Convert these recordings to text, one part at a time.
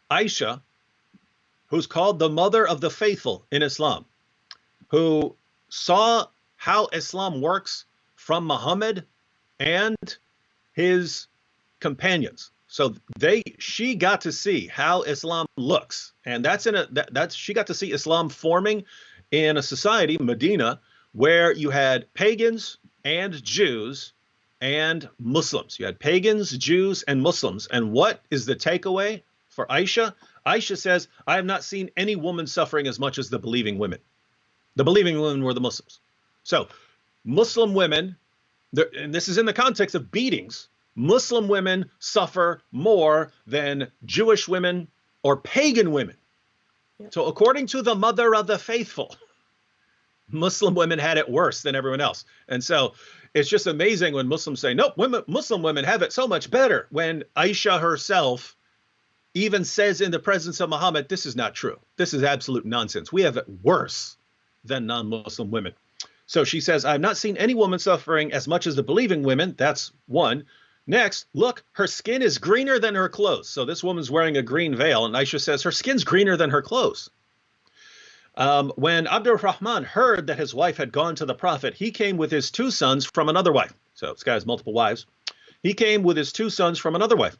Aisha, who's called the mother of the faithful in Islam, who saw how Islam works from Muhammad and his companions. So she got to see how Islam looks, and she got to see Islam forming in a society, Medina, where you had pagans and Jews and Muslims. You had pagans, Jews, and Muslims. And what is the takeaway for Aisha? Aisha says, I have not seen any woman suffering as much as the believing women. The believing women were the Muslims. So Muslim women, and this is in the context of beatings, Muslim women suffer more than Jewish women or pagan women. Yep. So according to the mother of the faithful, Muslim women had it worse than everyone else. And so it's just amazing when Muslims say, nope, Muslim women have it so much better, when Aisha herself even says in the presence of Muhammad, this is not true. This is absolute nonsense. We have it worse than non-Muslim women. So she says, I have not seen any woman suffering as much as the believing women. That's one. Next, look, her skin is greener than her clothes. So this woman's wearing a green veil, and Aisha says her skin's greener than her clothes. When Abdurrahman heard that his wife had gone to the Prophet, he came with his 2 sons from another wife. So this guy has multiple wives. He came with his 2 sons from another wife.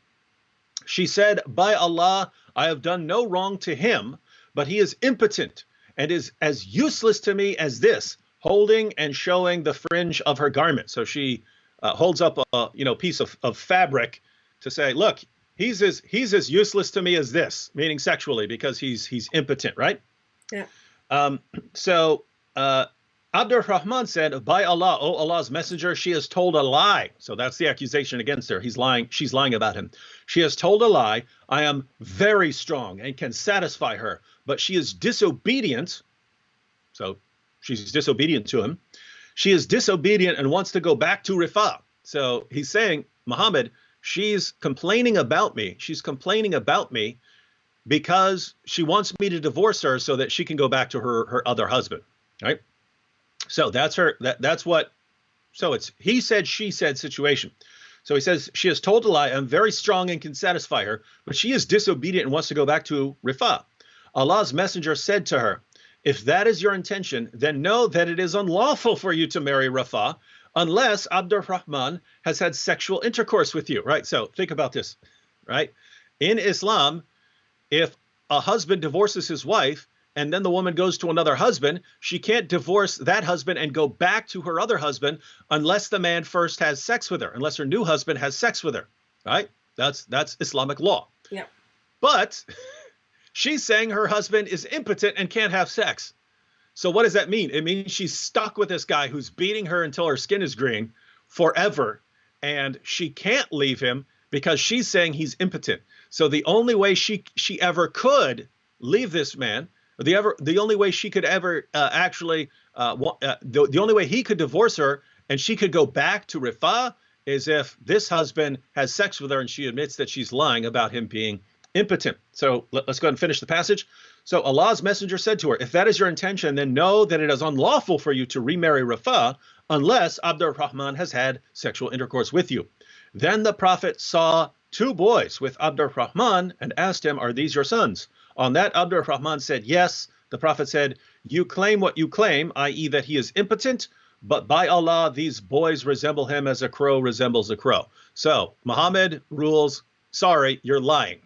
She said, by Allah, I have done no wrong to him, but he is impotent and is as useless to me as this, holding and showing the fringe of her garment. So she holds up a piece of fabric to say, look, he's as useless to me as this, meaning sexually, because he's impotent, right? Yeah. So Abdurrahman said, by Allah, O Allah's messenger, she has told a lie. So that's the accusation against her. He's lying. She's lying about him. She has told a lie. I am very strong and can satisfy her, but she is disobedient. So she's disobedient to him. She is disobedient and wants to go back to Rifa. So he's saying, Muhammad, she's complaining about me. She's complaining about me because she wants me to divorce her so that she can go back to her other husband, right? So that's her. So it's he said, she said situation. So he says, she has told a lie. I'm very strong and can satisfy her, but she is disobedient and wants to go back to Rifa. Allah's messenger said to her, if that is your intention, then know that it is unlawful for you to marry Rifa unless Abdurrahman has had sexual intercourse with you, right? So think about this, right? In Islam, if a husband divorces his wife and then the woman goes to another husband, she can't divorce that husband and go back to her other husband unless the man first has sex with her, unless her new husband has sex with her, right? That's Islamic law. Yeah. But she's saying her husband is impotent and can't have sex. So what does that mean? It means she's stuck with this guy who's beating her until her skin is green forever, and she can't leave him because she's saying he's impotent. So the only way she ever could leave this man, the only way she could ever the only way he could divorce her and she could go back to Rifa is if this husband has sex with her and she admits that she's lying about him being impotent. So let's go ahead and finish the passage. So Allah's messenger said to her, if that is your intention, then know that it is unlawful for you to remarry Rifa unless Abdurrahman has had sexual intercourse with you. Then the Prophet saw 2 boys with Abdurrahman and asked him, are these your sons? On that, Abdurrahman said, yes. The Prophet said, you claim what you claim, i.e. that he is impotent, but by Allah, these boys resemble him as a crow resembles a crow. So Muhammad rules, sorry, you're lying.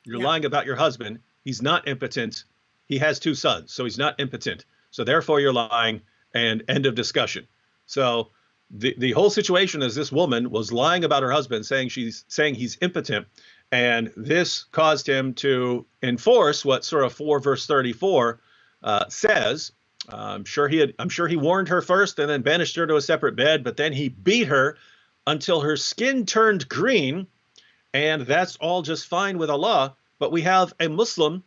You're lying about your husband. He's not impotent. He has 2 sons, so he's not impotent. So therefore you're lying, and end of discussion. So the whole situation is this woman was lying about her husband, saying he's impotent, and this caused him to enforce what Surah 4 verse 34 says. I'm sure he warned her first and then banished her to a separate bed, but then he beat her until her skin turned green, and that's all just fine with Allah. But we have a Muslim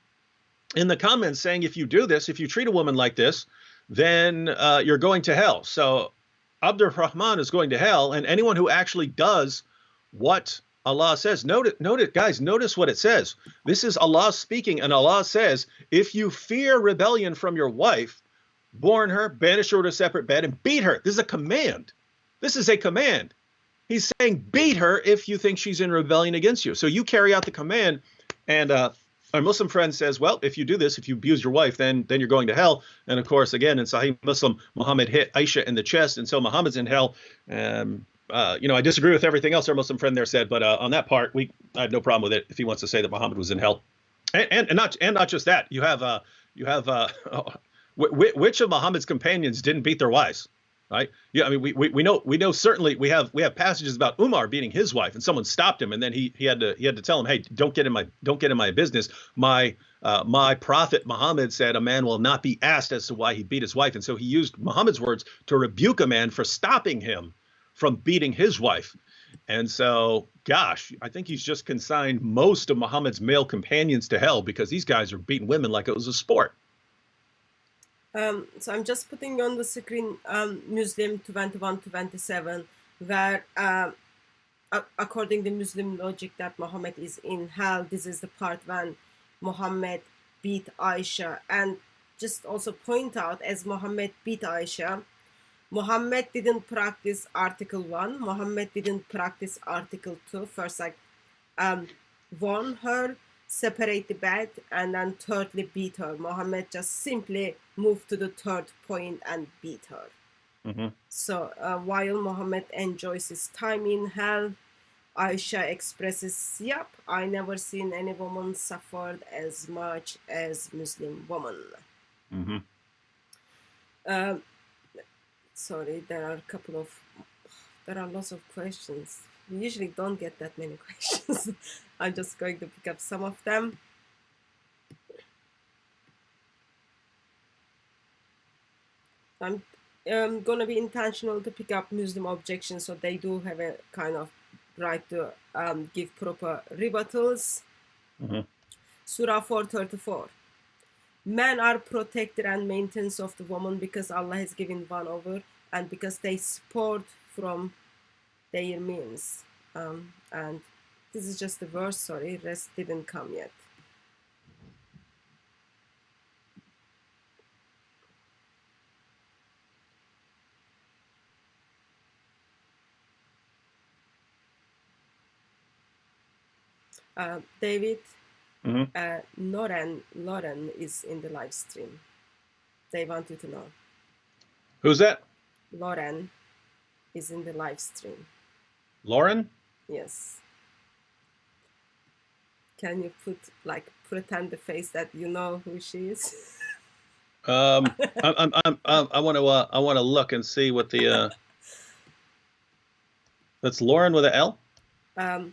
in the comments saying, if you do this, if you treat a woman like this, then you're going to hell. So Abdurrahman is going to hell, and anyone who actually does what Allah says, note it, guys, notice what it says. This is Allah speaking, and Allah says, if you fear rebellion from your wife, warn her, banish her to a separate bed, and beat her. This is a command. This is a command. He's saying beat her if you think she's in rebellion against you. So you carry out the command, And our Muslim friend says, well, if you do this, if you abuse your wife, then you're going to hell. And of course, again, in Sahih Muslim, Muhammad hit Aisha in the chest, and so Muhammad's in hell. I disagree with everything else our Muslim friend there said, but on that part, I have no problem with it if he wants to say that Muhammad was in hell. And not just that. You have which of Muhammad's companions didn't beat their wives? Right? Yeah, I mean, we know certainly we have passages about Umar beating his wife, and someone stopped him, and then he had to tell him, hey, don't get in my business. My prophet Muhammad said a man will not be asked as to why he beat his wife, and so he used Muhammad's words to rebuke a man for stopping him from beating his wife. And so, gosh, I think he's just consigned most of Muhammad's male companions to hell because these guys are beating women like it was a sport. So I'm just putting on the screen Muslim 21-27, where according to Muslim logic that Muhammad is in hell. This is the part when Muhammad beat Aisha. And just also point out, as Muhammad beat Aisha, Muhammad didn't practice Article 1. Muhammad didn't practice Article 2. First, warn her, separate the bed, and then thirdly beat her. Muhammad just simply moved to the third point and beat her. Mm-hmm. So while Muhammad enjoys his time in hell, Aisha expresses, yep, I never seen any woman suffered as much as Muslim woman. Mm-hmm. Sorry, there are lots of questions. We usually don't get that many questions. I'm just going to pick up some of them. I'm going to be intentional to pick up Muslim objections, so they do have a kind of right to give proper rebuttals. Mm-hmm. Surah 434. Men are protector and maintenance of the woman because Allah has given one over and because they support from their means. And this is just the verse, sorry, rest didn't come yet. David, mm-hmm. Lauren is in the live stream. They want you to know. Who's that? Lauren is in the live stream. Lauren? Yes. Can you pretend the face that you know who she is? I want to look and see what the that's Lauren with an L? Noreen.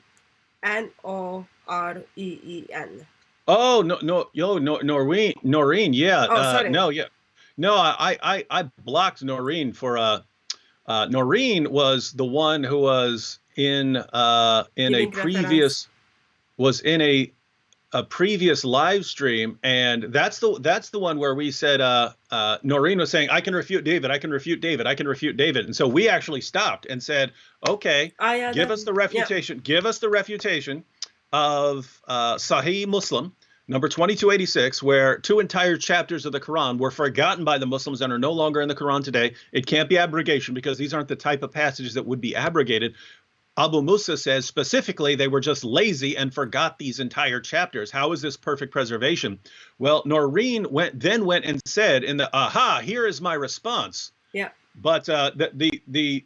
Oh, Noreen, yeah. Oh, sorry. No, I blocked Noreen for Noreen was the one who was in a previous live stream, and that's the one where we said Noreen was saying, I can refute David, I can refute David, I can refute David. And so we actually stopped and said, okay, give us the refutation, give us the refutation of Sahih Muslim number 2286, where 2 entire chapters of the Quran were forgotten by the Muslims and are no longer in the Quran today. It can't be abrogation because these aren't the type of passages that would be abrogated. Abu Musa says specifically they were just lazy and forgot these entire chapters. How is this perfect preservation? Well, Noreen went and said in the here is my response. Yeah. But they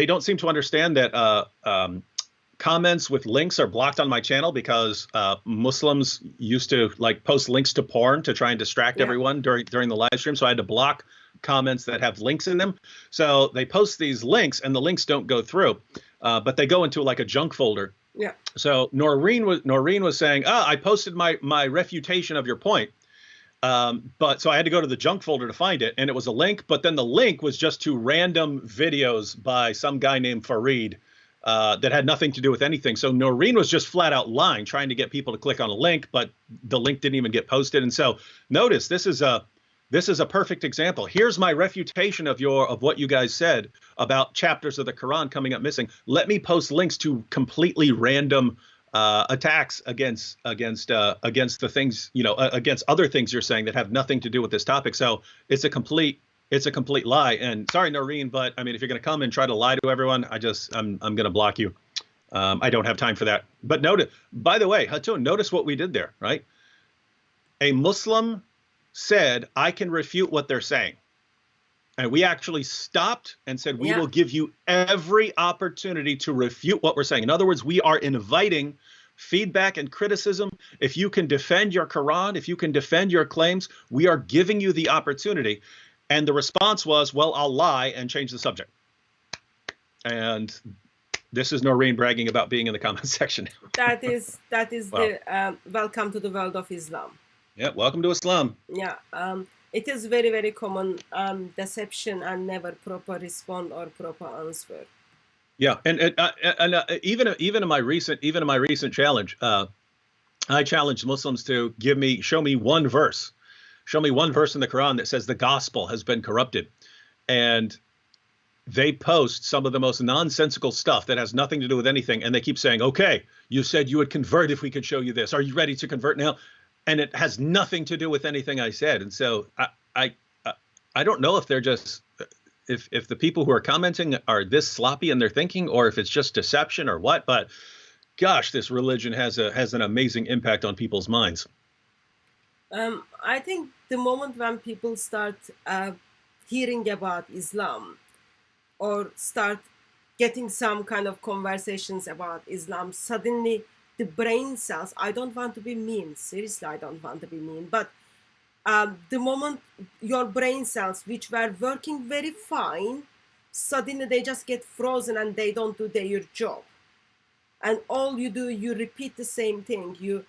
don't seem to understand that comments with links are blocked on my channel because Muslims used to post links to porn to try and distract everyone during the live stream. So I had to block comments that have links in them. So they post these links and the links don't go through. But they go into a junk folder. Yeah. So Noreen was saying, I posted my refutation of your point. But so I had to go to the junk folder to find it. And it was a link. But then the link was just to random videos by some guy named Fareed that had nothing to do with anything. So Noreen was just flat out lying, trying to get people to click on a link. But the link didn't even get posted. And so notice this is a perfect example. Here's my refutation of what you guys said about chapters of the Quran coming up missing. Let me post links to completely random attacks against the things, against other things you're saying that have nothing to do with this topic. So it's a complete lie. And sorry, Noreen, but I mean, if you're going to come and try to lie to everyone, I'm going to block you. I don't have time for that. But notice, by the way, Hatun, notice what we did there, right? A Muslim said, I can refute what they're saying. And we actually stopped and said, we will give you every opportunity to refute what we're saying. In other words, we are inviting feedback and criticism. If you can defend your Quran, if you can defend your claims, we are giving you the opportunity. And the response was, well, I'll lie and change the subject. And this is Noreen bragging about being in the comment section. That is wow. The welcome to the world of Islam. Yeah, welcome to Islam. Yeah, it is very, very common deception and never proper respond or proper answer. Yeah, and even in my recent challenge, I challenged Muslims to show me one verse in the Quran that says the gospel has been corrupted, and they post some of the most nonsensical stuff that has nothing to do with anything, and they keep saying, "Okay, you said you would convert if we could show you this. Are you ready to convert now?" And it has nothing to do with anything I said. And so I don't know if they're just if the people who are commenting are this sloppy in their thinking, or if it's just deception or what. But gosh, this religion has an amazing impact on people's minds. I think the moment when people start hearing about Islam or start getting some kind of conversations about Islam, suddenly the brain cells, I don't want to be mean, seriously, I don't want to be mean, but the moment your brain cells, which were working very fine, suddenly they just get frozen and they don't do their job. And all you do, you repeat the same thing. You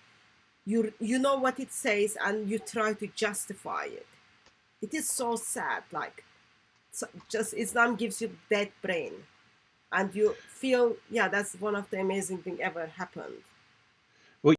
know what it says and you try to justify it. It is so sad. Like, just Islam gives you that brain. And you feel, yeah, that's one of the amazing things ever happened.